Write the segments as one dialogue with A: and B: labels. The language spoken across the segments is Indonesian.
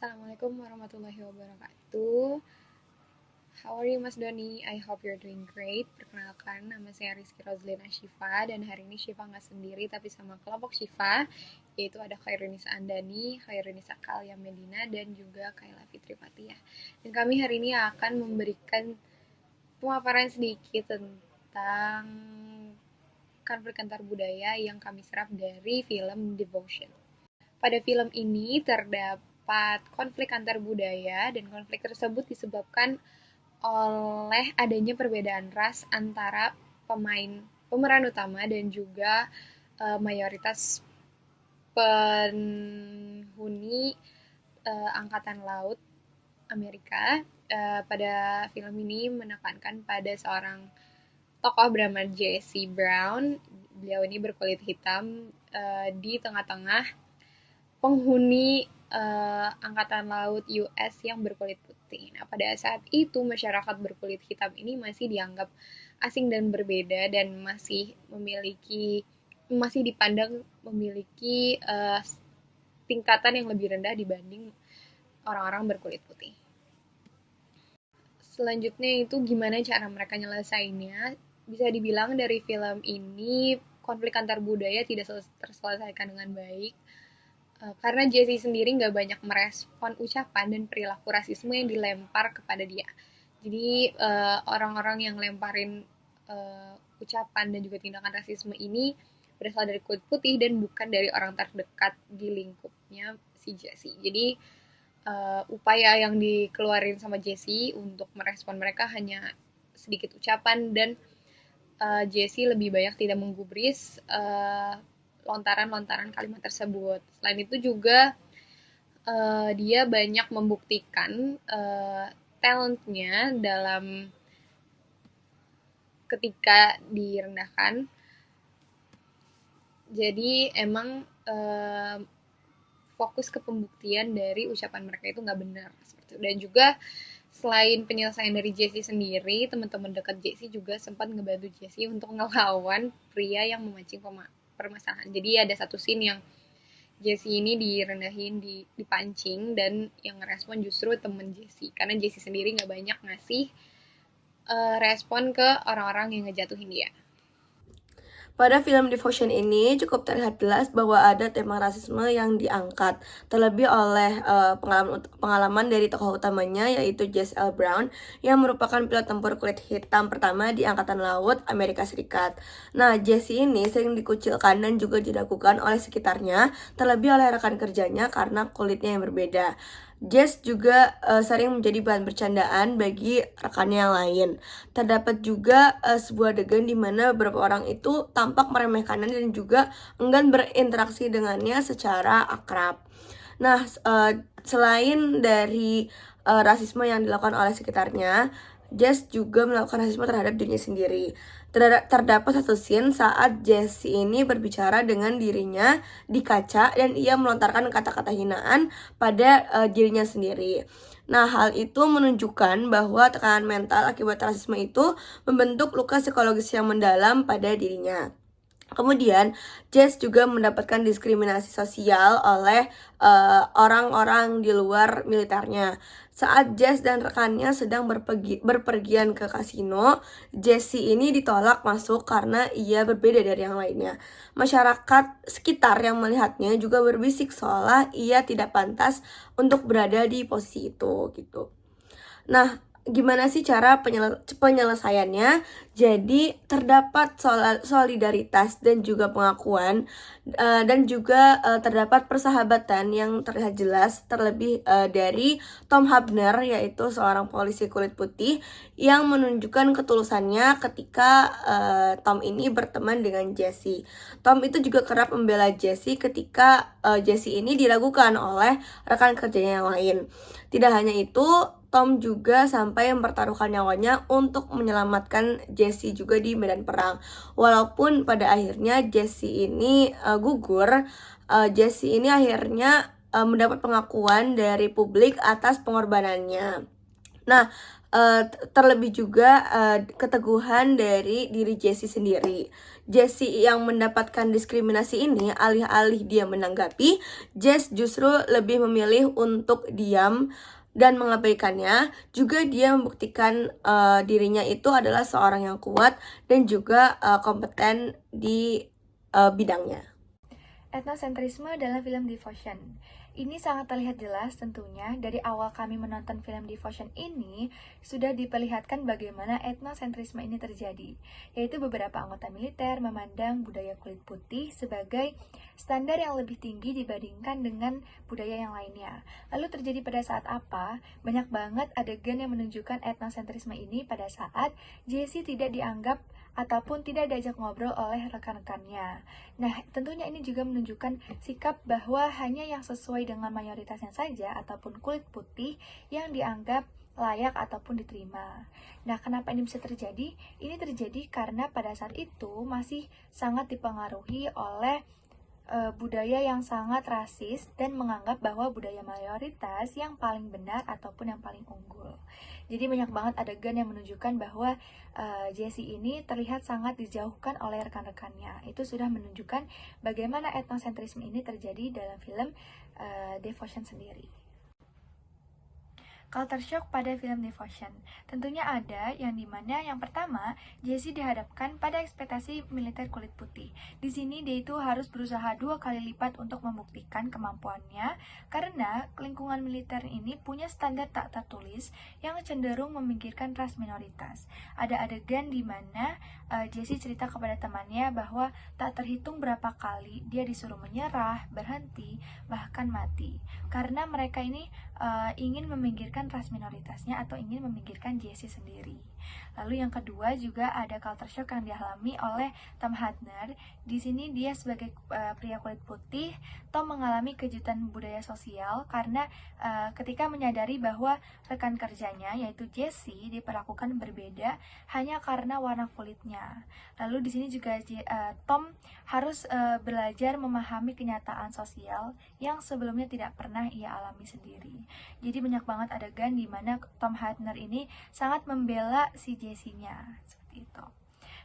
A: Assalamualaikum warahmatullahi wabarakatuh. How are you Mas Doni? I hope you're doing great. Perkenalkan, nama saya Rizky Rozlina Syifa dan hari ini Syifa nggak sendiri tapi sama kelompok Syifa, yaitu ada Khairunisa Andani, Khairunisa Kalia Medina dan juga Kaila Fitri Fatihah. Dan kami hari ini akan memberikan pemaparan sedikit tentang konflik antar budaya yang kami serap dari film Devotion. Pada film ini terdapat konflik antar budaya dan konflik tersebut disebabkan oleh adanya perbedaan ras antara pemeran utama dan juga mayoritas penghuni Angkatan Laut Amerika. Pada film ini menekankan pada seorang tokoh bernama Jesse Brown. Beliau ini berkulit hitam di tengah-tengah penghuni Angkatan Laut US yang berkulit putih. Nah, pada saat itu masyarakat berkulit hitam ini masih dianggap asing dan berbeda dan masih dipandang memiliki tingkatan yang lebih rendah dibanding orang-orang berkulit putih. Selanjutnya itu gimana cara mereka nyelesainnya? Bisa dibilang dari film ini konflik antar budaya tidak terselesaikan dengan baik. Karena Jesse sendiri nggak banyak merespon ucapan dan perilaku rasisme yang dilempar kepada dia. Jadi orang-orang yang lemparin ucapan dan juga tindakan rasisme ini berasal dari kulit putih dan bukan dari orang terdekat di lingkupnya si Jesse. Jadi upaya yang dikeluarin sama Jesse untuk merespon mereka hanya sedikit ucapan dan Jesse lebih banyak tidak menggubris lontaran-lontaran kalimat tersebut. Selain itu juga dia banyak membuktikan talentnya dalam ketika direndahkan. Jadi emang fokus ke pembuktian dari ucapan mereka itu nggak benar seperti itu. Dan juga selain penyelesaian dari Jesse sendiri, teman-teman dekat Jesse juga sempat ngebantu Jesse untuk ngelawan pria yang memancing permasalahan. Jadi ada satu scene yang Jesse ini direndahin, dipancing, dan yang ngerespon justru temen Jesse. Karena Jesse sendiri nggak banyak ngasih respon ke orang-orang yang ngejatuhin dia.
B: Pada film Devotion ini cukup terlihat jelas bahwa ada tema rasisme yang diangkat, terlebih oleh pengalaman dari tokoh utamanya yaitu Jesse L. Brown yang merupakan pilot tempur kulit hitam pertama di Angkatan Laut Amerika Serikat. Nah, Jesse ini sering dikucilkan dan juga diragukan oleh sekitarnya, terlebih oleh rekan kerjanya karena kulitnya yang berbeda. Jess juga sering menjadi bahan bercandaan bagi rekannya yang lain. Terdapat juga sebuah adegan di mana beberapa orang itu tampak meremehkannya dan juga enggan berinteraksi dengannya secara akrab. Nah, selain dari rasisme yang dilakukan oleh sekitarnya, Jess juga melakukan rasisme terhadap dirinya sendiri. Terdapat satu scene saat Jesse ini berbicara dengan dirinya di kaca dan ia melontarkan kata-kata hinaan pada dirinya sendiri. Nah, hal itu menunjukkan bahwa tekanan mental akibat rasisme itu membentuk luka psikologis yang mendalam pada dirinya. Kemudian, Jess juga mendapatkan diskriminasi sosial oleh orang-orang di luar militernya. Saat Jess dan rekannya sedang berpergian ke kasino, Jesse ini ditolak masuk karena ia berbeda dari yang lainnya. Masyarakat sekitar yang melihatnya juga berbisik seolah ia tidak pantas untuk berada di posisi itu gitu. Nah, gimana sih cara penyelesaiannya? Jadi terdapat solidaritas dan juga pengakuan dan juga terdapat persahabatan yang terlihat jelas terlebih dari Tom Hubner yaitu seorang polisi kulit putih yang menunjukkan ketulusannya ketika Tom ini berteman dengan Jesse. Tom itu juga kerap membela Jesse ketika Jesse ini diragukan oleh rekan kerjanya yang lain. Tidak hanya itu, Tom juga sampai mempertaruhkan nyawanya untuk menyelamatkan Jesse juga di medan perang. Walaupun pada akhirnya Jesse ini gugur, Jesse ini akhirnya mendapat pengakuan dari publik atas pengorbanannya. Nah, terlebih juga keteguhan dari diri Jesse sendiri. Jesse yang mendapatkan diskriminasi ini, alih-alih dia menanggapi, Jess justru lebih memilih untuk diam dan mengabaikannya. Juga dia membuktikan dirinya itu adalah seorang yang kuat dan juga kompeten di bidangnya.
C: Etnosentrisme dalam film Devotion. Ini sangat terlihat jelas tentunya dari awal kami menonton film Devotion ini sudah diperlihatkan bagaimana etnosentrisme ini terjadi, yaitu beberapa anggota militer memandang budaya kulit putih sebagai standar yang lebih tinggi dibandingkan dengan budaya yang lainnya. Lalu terjadi pada saat apa? Banyak banget adegan yang menunjukkan etnosentrisme ini pada saat Jesse tidak dianggap ataupun tidak diajak ngobrol oleh rekan-rekannya. Nah, tentunya ini juga menunjukkan sikap bahwa hanya yang sesuai dengan mayoritasnya saja ataupun kulit putih yang dianggap layak ataupun diterima. Nah, kenapa ini bisa terjadi? Ini terjadi karena pada saat itu masih sangat dipengaruhi oleh budaya yang sangat rasis dan menganggap bahwa budaya mayoritas yang paling benar ataupun yang paling unggul. Jadi banyak banget adegan yang menunjukkan bahwa Jesse ini terlihat sangat dijauhkan oleh rekan-rekannya. Itu sudah menunjukkan bagaimana etnosentrisme ini terjadi dalam film Devotion sendiri. Culture shock pada film Devotion. Tentunya ada yang dimana yang pertama, Jesse dihadapkan pada ekspektasi militer kulit putih. Di sini dia itu harus berusaha 2 kali lipat untuk membuktikan kemampuannya karena lingkungan militer ini punya standar tak tertulis yang cenderung memikirkan ras minoritas. Ada adegan di mana Jesse cerita kepada temannya bahwa tak terhitung berapa kali dia disuruh menyerah, berhenti, bahkan mati. Karena mereka ini ingin memikirkan ras minoritasnya atau ingin memikirkan Jesse sendiri. Lalu yang kedua juga ada culture shock yang dialami oleh Tom Hartner. Di sini dia sebagai pria kulit putih, Tom mengalami kejutan budaya sosial karena ketika menyadari bahwa rekan kerjanya yaitu Jesse diperlakukan berbeda hanya karena warna kulitnya. Lalu di sini juga Tom harus belajar memahami kenyataan sosial yang sebelumnya tidak pernah ia alami sendiri. Jadi banyak banget adegan di mana Tom Hartner ini sangat membela si Jesse-nya, seperti itu.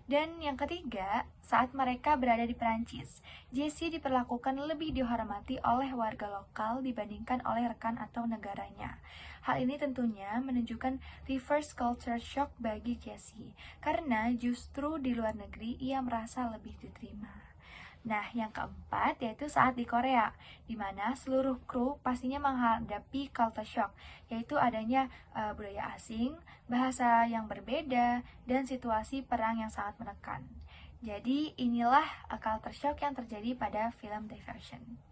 C: Dan yang ketiga, saat mereka berada di Perancis, Jesse diperlakukan lebih dihormati oleh warga lokal dibandingkan oleh rekan atau negaranya. Hal ini tentunya menunjukkan reverse culture shock bagi Jesse, karena justru di luar negeri ia merasa lebih diterima. Nah, yang keempat yaitu saat di Korea, di mana seluruh kru pastinya menghadapi culture shock, yaitu adanya budaya asing, bahasa yang berbeda, dan situasi perang yang sangat menekan. Jadi, inilah culture shock yang terjadi pada film Devotion.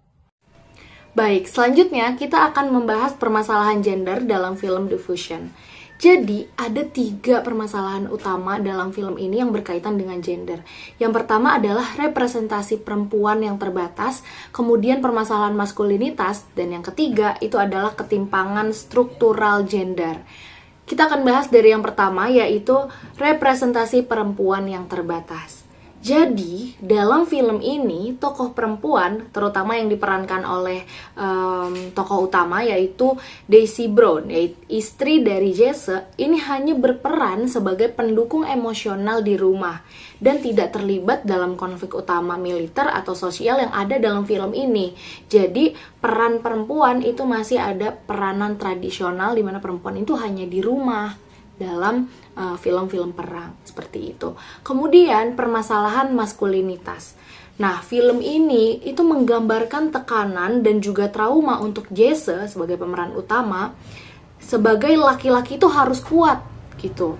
D: Baik, selanjutnya kita akan membahas permasalahan gender dalam film Devotion. Jadi, ada 3 permasalahan utama dalam film ini yang berkaitan dengan gender. Yang pertama adalah representasi perempuan yang terbatas, kemudian permasalahan maskulinitas, dan yang ketiga itu adalah ketimpangan struktural gender. Kita akan bahas dari yang pertama, yaitu representasi perempuan yang terbatas. Jadi, dalam film ini, tokoh perempuan, terutama yang diperankan oleh tokoh utama, yaitu Daisy Brown, yaitu istri dari Jesse, ini hanya berperan sebagai pendukung emosional di rumah, dan tidak terlibat dalam konflik utama militer atau sosial yang ada dalam film ini. Jadi, peran perempuan itu masih ada peranan tradisional, di mana perempuan itu hanya di rumah, dalam film-film perang seperti itu. Kemudian permasalahan maskulinitas. Nah, film ini itu menggambarkan tekanan dan juga trauma untuk Jesse sebagai pemeran utama, sebagai laki-laki itu harus kuat gitu.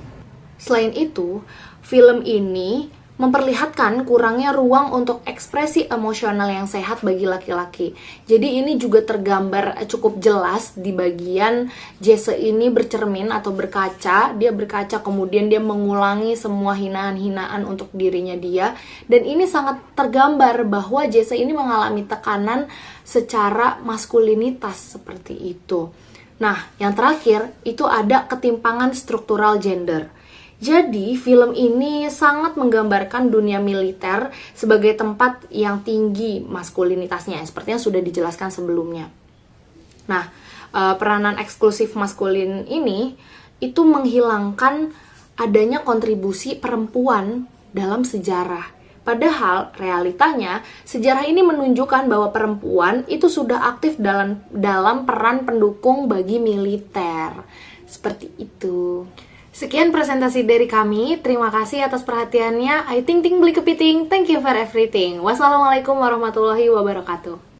D: Selain itu, film ini memperlihatkan kurangnya ruang untuk ekspresi emosional yang sehat bagi laki-laki. Jadi ini juga tergambar cukup jelas di bagian Jesse ini bercermin atau berkaca. Dia berkaca kemudian dia mengulangi semua hinaan-hinaan untuk dirinya dia. Dan ini sangat tergambar bahwa Jesse ini mengalami tekanan secara maskulinitas seperti itu. Nah, yang terakhir itu ada ketimpangan struktural gender. Jadi, film ini sangat menggambarkan dunia militer sebagai tempat yang tinggi maskulinitasnya, seperti yang sudah dijelaskan sebelumnya. Nah, peranan eksklusif maskulin ini itu menghilangkan adanya kontribusi perempuan dalam sejarah. Padahal realitanya sejarah ini menunjukkan bahwa perempuan itu sudah aktif dalam peran pendukung bagi militer. Seperti itu. Sekian presentasi dari kami. Terima kasih atas perhatiannya. I think beli kepiting. Thank you for everything. Wassalamualaikum warahmatullahi wabarakatuh.